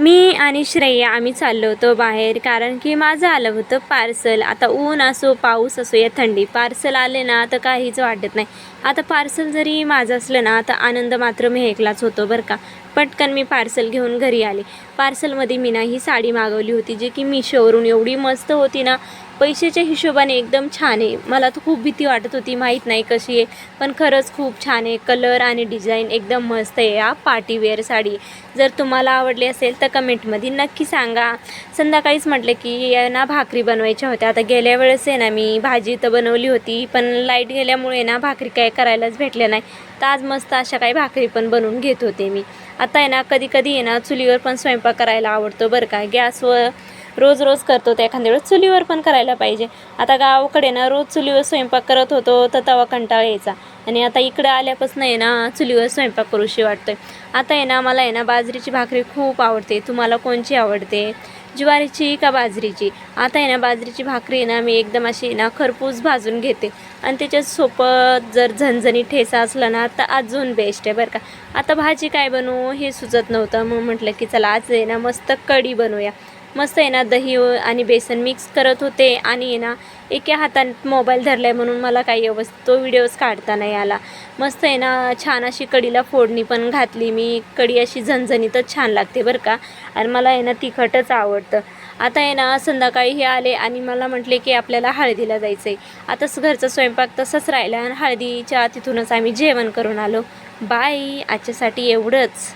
मी आणि श्रेया आम्ही चाललो होतो बाहेर, कारण की माझं आलं होतं पार्सल. आता ऊन असो पाऊस असो या थंडी, पार्सल आले ना तर काहीच वाटत नाही. आता पार्सल जरी माझं असलं ना तर आनंद मात्र मेहकलाच होतो बरं का. पटकन मी पार्सल घेऊन घरी आले. पार्सलमध्ये मी ना ही साडी मागवली होती, जी की मिशोवरून एवढी मस्त होती ना, पैशाच्या हिशोबाने एकदम छान आहे. मला तर खूप भीती वाटत होती, माहीत नाही कशी आहे, पण खरंच खूप छान आहे. कलर आणि डिझाईन एकदम मस्त आहे. हा पार्टीवेअर साडी जर तुम्हाला आवडली असेल तर कमेंटमध्ये नक्की सांगा. संध्याकाळीच म्हटलं की ना भाकरी बनवायच्या होत्या. आता गेल्या वेळेस आहे ना मी भाजी तर बनवली होती, पण लाईट गेल्यामुळे ना भाकरी काय करायलाच भेटल्या नाही. तर आज मस्त अशा काही भाकरी पण बनवून घेत होते मी. आता आहे ना कधी कधी आहे ना चुलीवर पण स्वयंपाक करायला आवडतो बरं का. गॅसवर रोज रोज करतो तर एखाद्या वेळेस चुलीवर पण करायला पाहिजे. आता गावाकडे ना रोज चुलीवर स्वयंपाक करत होतो तर तवा कंटाळा यायचा, आणि आता इकडं आल्यापासून आहे ना चुलीवर स्वयंपाक करूशी वाटतोय. आता आहे ना मला आहे ना बाजरीची भाकरी खूप आवडते. तुम्हाला कोणची आवडते, ज्वारीची का बाजरीची? आता आहे ना बाजरीची भाकरी ना मी एकदम अशी ना खरपूस भाजून घेते, आणि त्याच्यासोबत जर झणझणीत ठेचा असला ना तर अजून बेस्ट आहे बरं का. आता भाजी काय बनवू हे सुचत नव्हतं, मग म्हटलं की चला आज आहे ना मस्त कढी बनवूया. मस्त आहे ना दही आणि बेसन मिक्स करत होते, आणि आहे ना एका हातात मोबाईल धरला आहे म्हणून मला काही व्यवस्थित तो व्हिडिओज काढता नाही आला. मस्त आहे ना छान अशी कढीला फोडणी पण घातली मी. कढी अशी झणझणीतच छान लागते बरं का, आणि मला आहे ना तिखटच आवडतं. आता आहे ना संध्याकाळी हे आले आणि मला म्हटले की आपल्याला हळदीला जायचं आहे. आता घरचा स्वयंपाक तसंच राहिला, आणि हळदीच्या तिथूनच आम्ही जेवण करून आलो. बाय, आजच्यासाठी एवढंच.